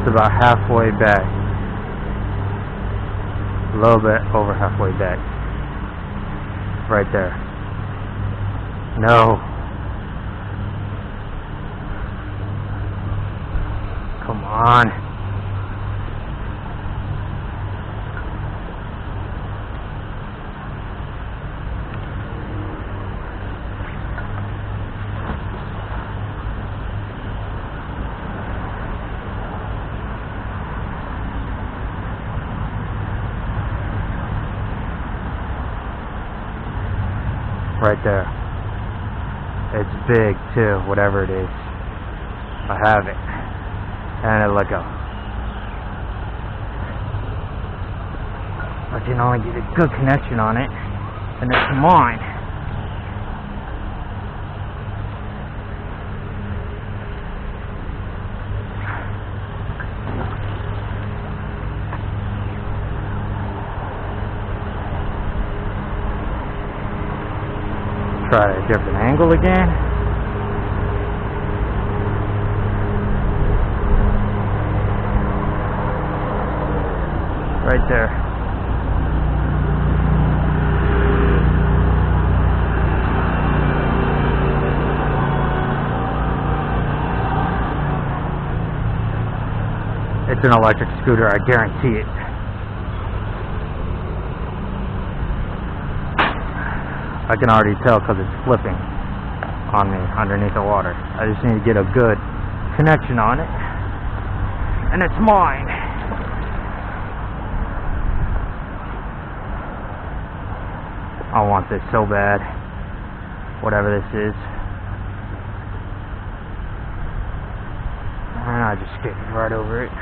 It's about halfway back. A little bit over halfway back. Right there. No. Come on. Right there. It's big too, whatever it is. I have it. And I let go. I can only get a good connection on it, and it's mine. Try a different angle again. Right there. It's an electric scooter, I guarantee it. I can already tell because it's flipping on me underneath the water. I just need to get a good connection on it, and it's mine. I want this so bad, whatever this is. And I just skated right over it.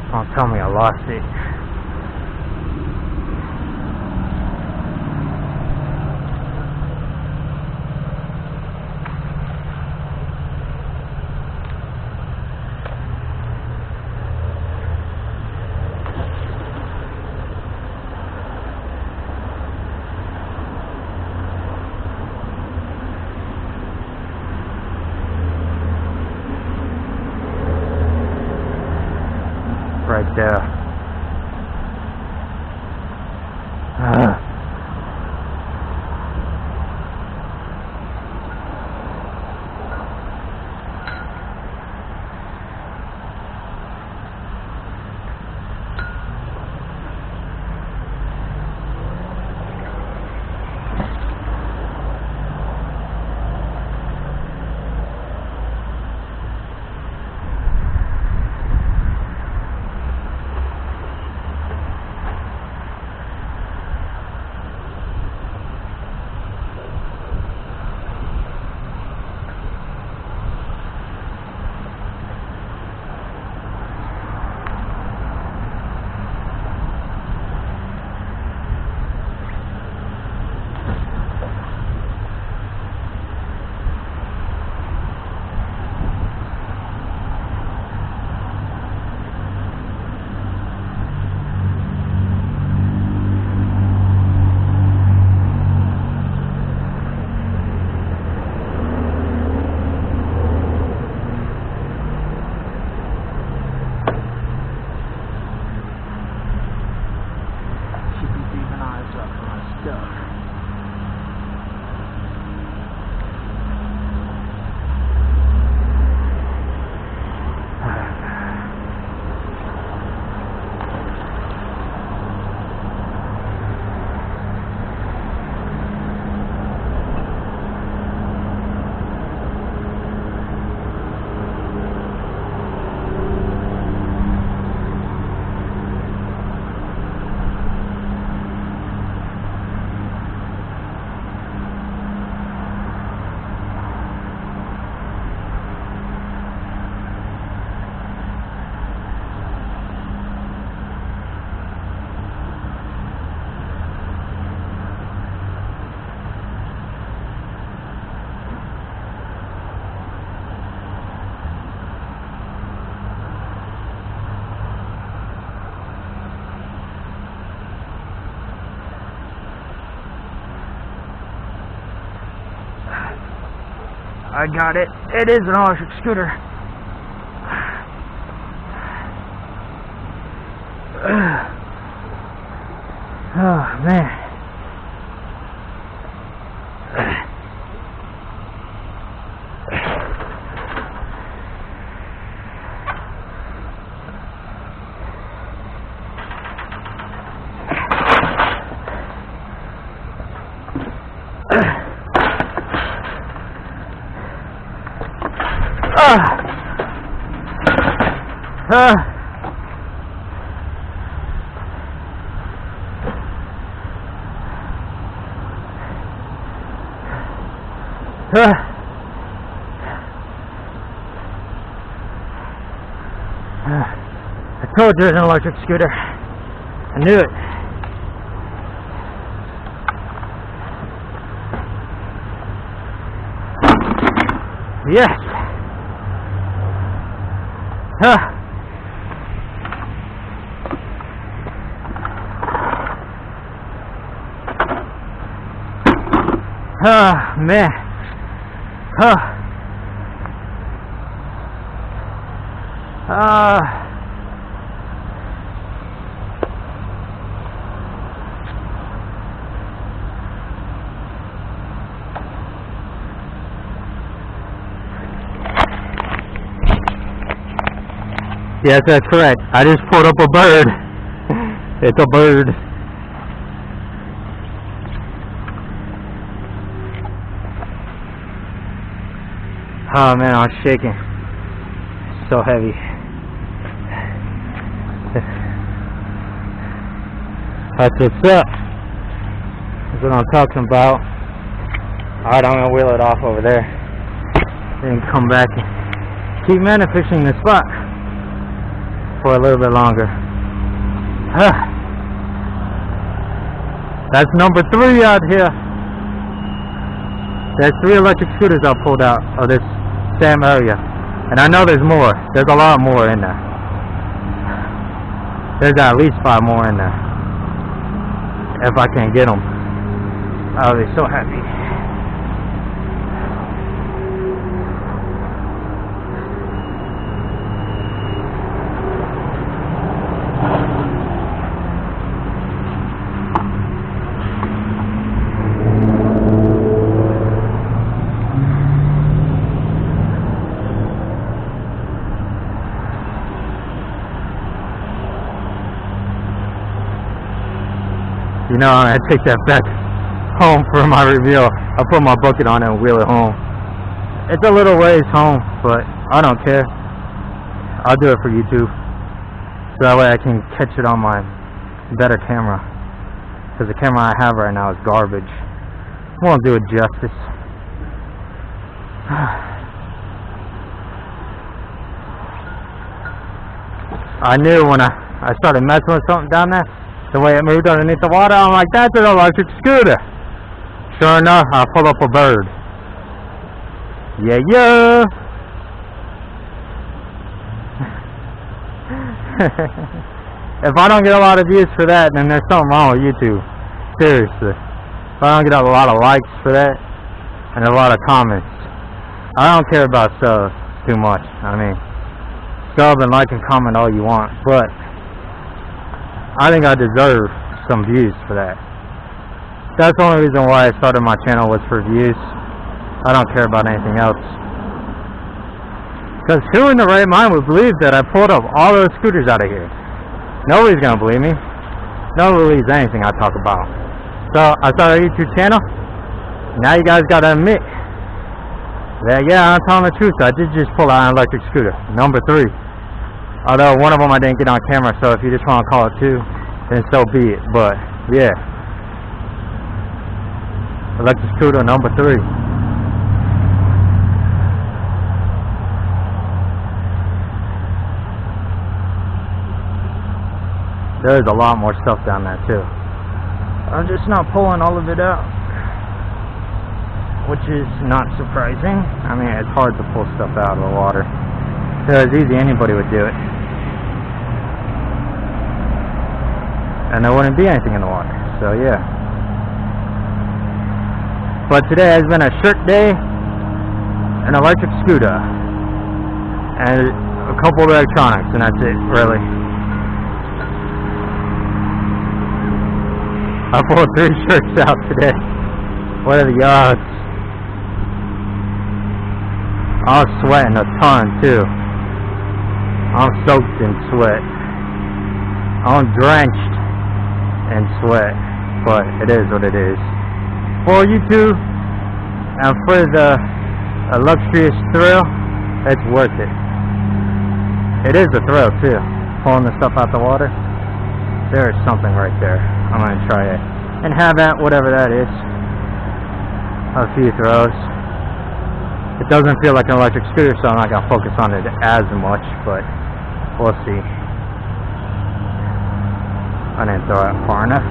Don't tell me I lost it. Right there. I got it. It is an electric scooter. Oh, man. I told you it was an electric scooter. I knew it. Yes. Oh, man. Yes, that's correct. I just pulled up a bird. It's a bird. Oh man, I was shaking. So heavy. That's what's up. That's what I'm talking about. Alright, I'm gonna wheel it off over there. And come back and keep manifesting the spot for a little bit longer. That's number 3 out here. There's 3 electric scooters I pulled out of this same area. And I know there's more. There's a lot more in there. There's at least 5 more in there. If I can get them, I'll be so happy. You know, I take that back home for my review. I put my bucket on it and wheel it home. It's a little ways home, but I don't care. I'll do it for YouTube. So that way I can catch it on my better camera. Because the camera I have right now is garbage. Won't do it justice. I knew when I started messing with something down there, the way it moved underneath the water, I'm like, that's an electric scooter. Sure enough, I pull up a bird. Yeah, yeah. If I don't get a lot of views for that, then there's something wrong with YouTube. Seriously. If I don't get a lot of likes for that, and a lot of comments. I don't care about subs too much. I mean, sub and like and comment all you want, but I think I deserve some views for that. That's the only reason why I started my channel, was for views. I don't care about anything else. Because who in the right mind would believe that I pulled up all those scooters out of here? Nobody's gonna believe me. Nobody believes anything I talk about. So I started a YouTube channel. Now you guys gotta admit that, yeah, I'm telling the truth. I did just pull out an electric scooter, number 3. Although one of them I didn't get on camera, so if you just want to call it 2, then so be it. But yeah, electric scooter number 3. There's a lot more stuff down there too. I'm just not pulling all of it out, which is not surprising. I mean, it's hard to pull stuff out of the water. If it was easy, anybody would do it. And there wouldn't be anything in the water. So yeah. But today has been a short day. an electric scooter, and a couple of electronics, and that's it, really. I pulled 3 shirts out today. What are the odds? I was sweating a ton too. I'm soaked in sweat. I'm drenched in sweat, but it is what it is. For you two, and for the illustrious thrill, it's worth it. It is a thrill too, pulling the stuff out the water. There is something right there. I'm gonna try it and have that, whatever that is, a few throws. It doesn't feel like an electric scooter, so I'm not gonna focus on it as much, but we'll see. I didn't throw it far enough.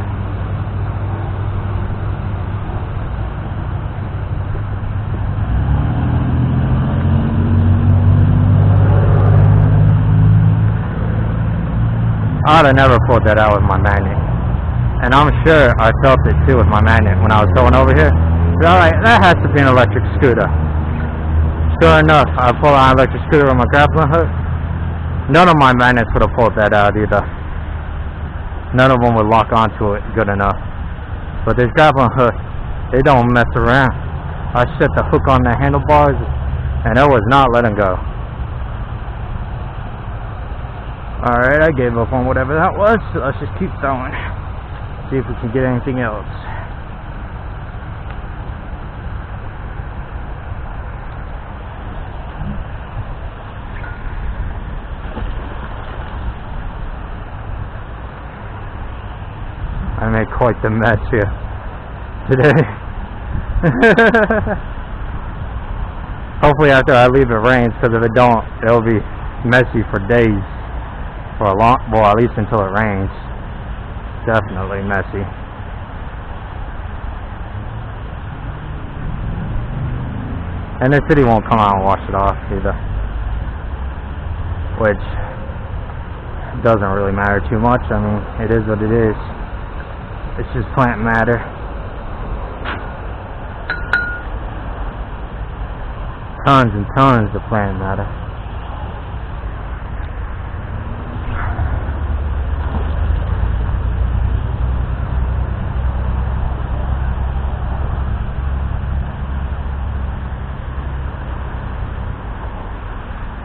I'd have never pulled that out with my magnet. And I'm sure I felt it too with my magnet when I was going over here. Alright, that has to be an electric scooter. Sure enough, I pulled out an electric scooter with my grappling hook. None of my magnets would have pulled that out either. None of them would lock onto it good enough. But this grappling hook, they don't mess around. I set the hook on the handlebars and it was not letting go. Alright, I gave up on whatever that was, so let's just keep throwing. See if we can get anything else. I made quite the mess here today. Hopefully after I leave it rains, because if it don't, it'll be messy for days. For a long, well, at least until it rains. Definitely messy. And the city won't come out and wash it off either. Which doesn't really matter too much. I mean, it is what it is. It's just plant matter. Tons and tons of plant matter.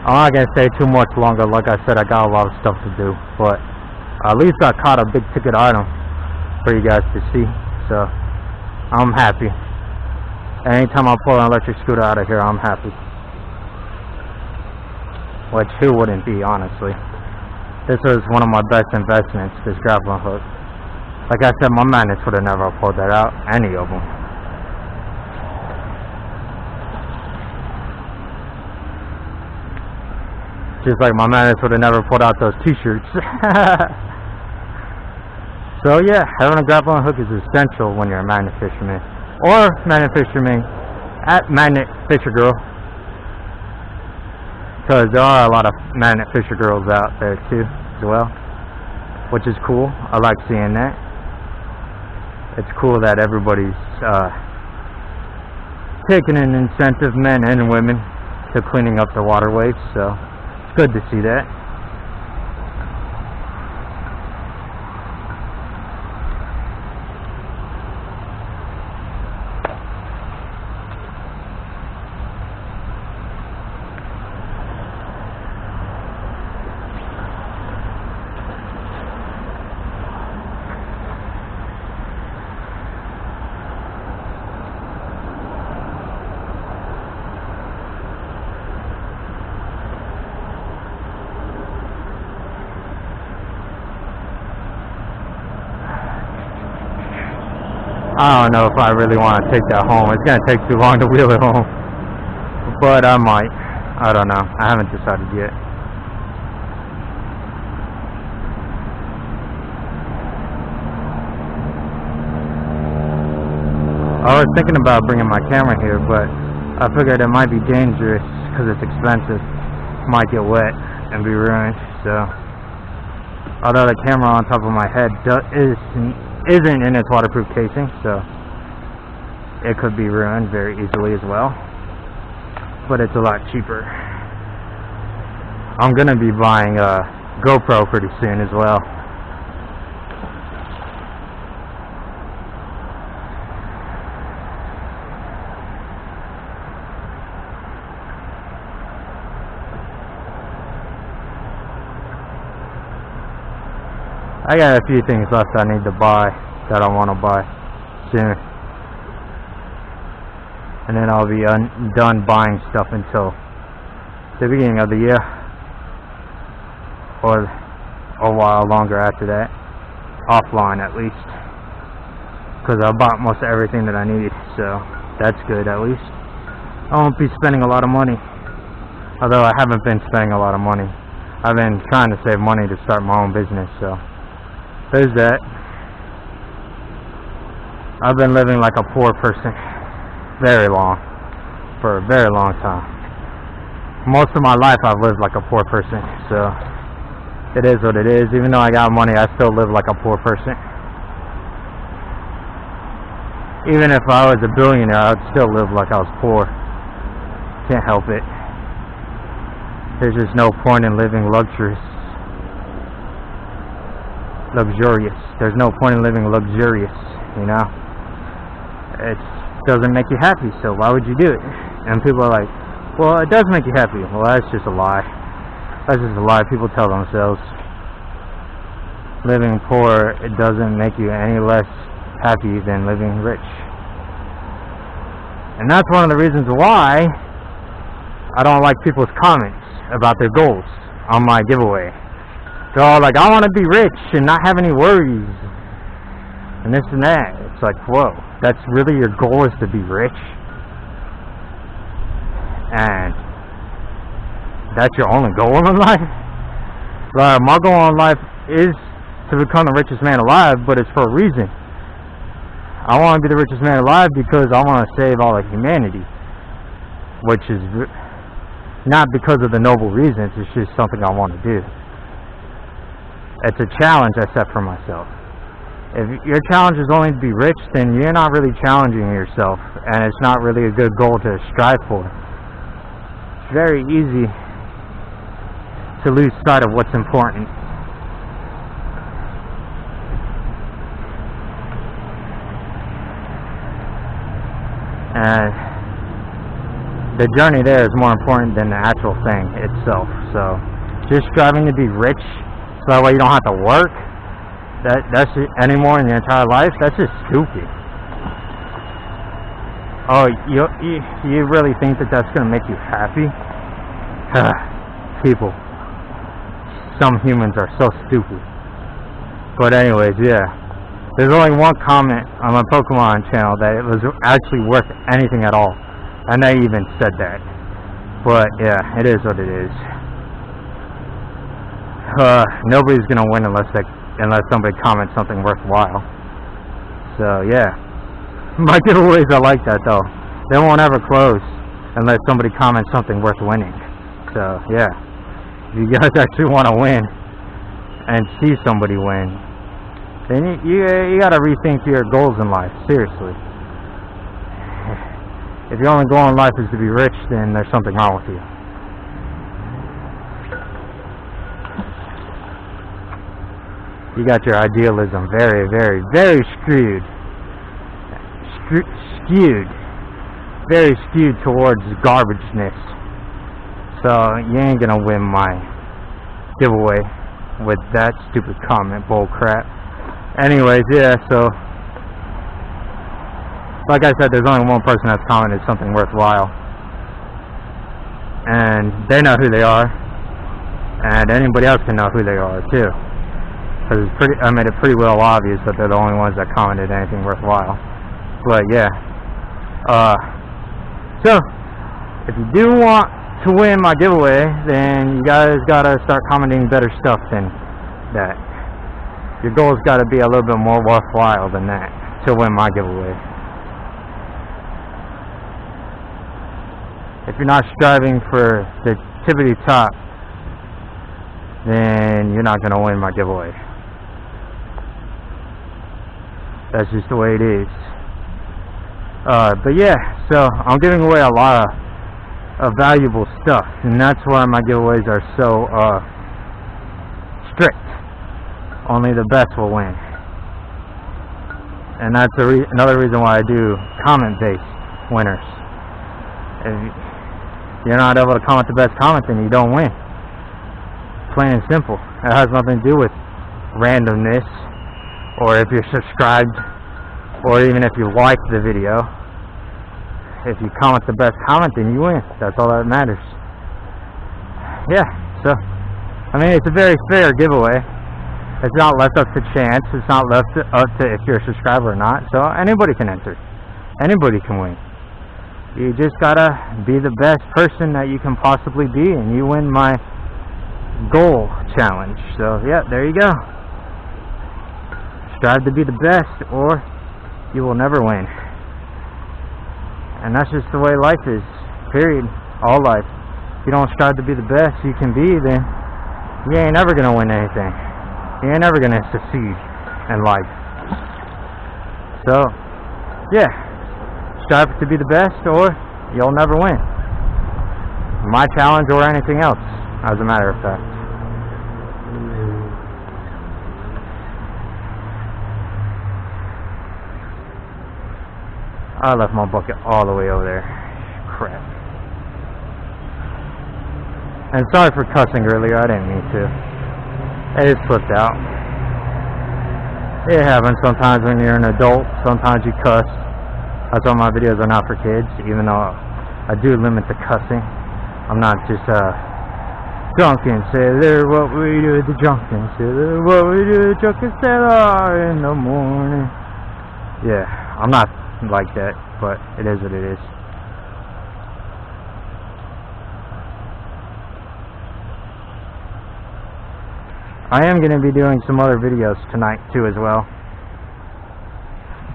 I'm not going to stay too much longer. Like I said, I got a lot of stuff to do. But at least I caught a big ticket item for you guys to see. So I'm happy. Anytime I pull an electric scooter out of here, I'm happy. Which who wouldn't be, honestly. This was one of my best investments, this grappling hook. Like I said, my magnets would have never pulled that out. Any of them. Just like my magnets would have never pulled out those t-shirts. So yeah, having a grappling hook is essential when you're a magnet fisherman. Or magnet fisherman at Magnet Fisher Girl. Because there are a lot of magnet fisher girls out there too, as well. Which is cool. I like seeing that. It's cool that everybody's taking an incentive, men and women, to cleaning up the waterways. So good to see that. I don't know if I really want to take that home. It's going to take too long to wheel it home. But I might. I don't know. I haven't decided yet. I was thinking about bringing my camera here, but I figured it might be dangerous because it's expensive. It might get wet and be ruined. So, although the camera on top of my head isn't in its waterproof casing, so it could be ruined very easily as well. but it's a lot cheaper. I'm gonna be buying a GoPro pretty soon as well. I got a few things left I need to buy that I want to buy soon, and then I'll be done buying stuff until the beginning of the year, or a while longer after that, offline at least, because I bought most of everything that I need, so that's good. At least I won't be spending a lot of money, although I haven't been spending a lot of money. I've been trying to save money to start my own business, so there's that. I've been living like a poor person for a very long time. Most of my life I've lived like a poor person, so it is what it is. Even though I got money, I still live like a poor person. Even if I was a billionaire, I'd still live like I was poor. Can't help it. There's just no point in living luxurious. There's no point in living luxurious, you know? It doesn't make you happy, so why would you do it? And people are like, well, it does make you happy. Well, that's just a lie. That's just a lie people tell themselves. Living poor, it doesn't make you any less happy than living rich. And that's one of the reasons why I don't like people's comments about their goals on my giveaway. They're all like, I want to be rich and not have any worries, and this and that. It's like, whoa, that's really your goal, is to be rich? And that's your only goal in life? Like, my goal in life is to become the richest man alive, but it's for a reason. I want to be the richest man alive because I want to save all of humanity, which is not because of the noble reasons. It's just something I want to do. It's a challenge I set for myself. If your challenge is only to be rich, then you're not really challenging yourself, and it's not really a good goal to strive for. It's very easy to lose sight of what's important. And the journey there is more important than the actual thing itself. So just striving to be rich, so that way you don't have to work that's anymore in your entire life, that's just stupid. Oh, you really think that that's going to make you happy? People. Some humans are so stupid. But anyways, yeah. There's only one comment on my Pokemon channel that it was actually worth anything at all. And they even said that. But yeah, it is what it is. Nobody's gonna win unless somebody comments something worthwhile. So yeah, my giveaways are like that though. They won't ever close unless somebody comments something worth winning. So yeah, if you guys actually want to win and see somebody win, then you gotta rethink your goals in life. Seriously, if your only goal in life is to be rich, then there's something wrong with you. You got your idealism very, very, very skewed. Very skewed towards garbageness. So you ain't gonna win my giveaway with that stupid comment bull crap. Anyways, yeah, so like I said, there's only one person that's commented something worthwhile. And they know who they are. And anybody else can know who they are too. Because I made it pretty well obvious that they're the only ones that commented anything worthwhile. But yeah. So, if you do want to win my giveaway, then you guys gotta start commenting better stuff than that. Your goal's gotta be a little bit more worthwhile than that to win my giveaway. If you're not striving for the tippity top, then you're not gonna win my giveaway. That's just the way it is. But yeah, so I'm giving away a lot of valuable stuff, and that's why my giveaways are so strict. Only the best will win, and that's another reason why I do comment-based winners. If you're not able to comment the best comment, then you don't win. Plain and simple. It has nothing to do with randomness, or if you're subscribed, or even if you liked the video. If you comment the best comment, then you win. That's all that matters. Yeah, so I mean, it's a very fair giveaway. It's not left up to chance. It's not left up to if you're a subscriber or not. So anybody can enter. Anybody can win. You just gotta be the best person that you can possibly be, and you win my goal challenge. So yeah, there you go. Strive to be the best, or you will never win. And that's just the way life is, period. All life. If you don't strive to be the best you can be, then you ain't ever gonna win anything. You ain't ever gonna succeed in life. So yeah, strive to be the best, or you'll never win. My challenge, or anything else, as a matter of fact. I left my bucket all the way over there. Crap. And sorry for cussing earlier, I didn't mean to. It just slipped out. It happens sometimes when you're an adult. Sometimes you cuss. That's why my videos are not for kids, even though I do limit the cussing. I'm not just drunken sailor, what we do at the drunken sailor, what we do at the drunken sailor in the morning. Yeah, I'm not like that, but it is what it is. I am going to be doing some other videos tonight too as well,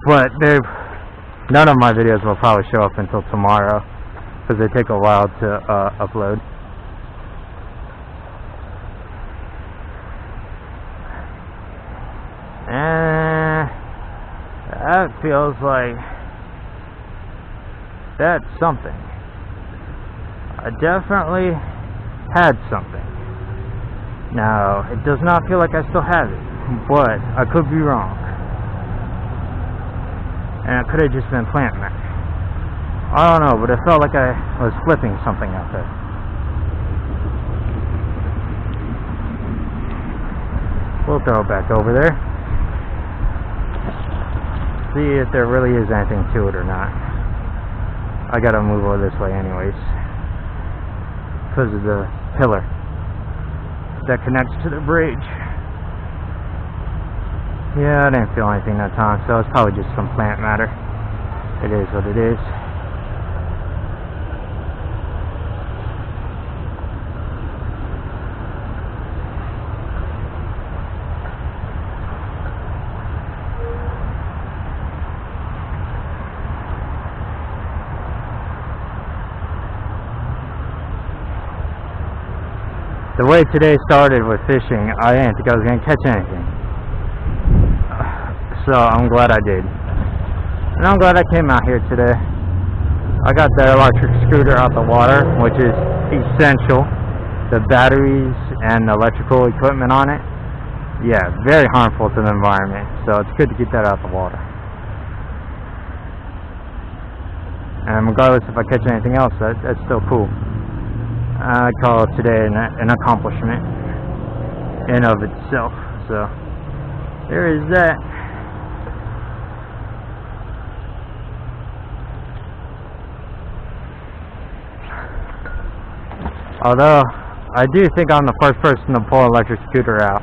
but none of my videos will probably show up until tomorrow because they take a while to upload. And that feels like that's something. I definitely had something. Now, it does not feel like I still have it, but I could be wrong. And it could have just been plant matter. I don't know, but it felt like I was flipping something out there. We'll throw it back over there. See if there really is anything to it or not. I gotta move over this way anyways, because of the pillar that connects to the bridge. Yeah, I didn't feel anything that time, so it's probably just some plant matter. It is what it is. The way today started with fishing, I didn't think I was going to catch anything. So I'm glad I did. And I'm glad I came out here today. I got the electric scooter out the water, which is essential. The batteries and the electrical equipment on it, yeah, very harmful to the environment. So it's good to get that out the water. And regardless if I catch anything else, that's still cool. I call today an accomplishment in of itself. So there is that. Although I do think I'm the first person to pull an electric scooter out.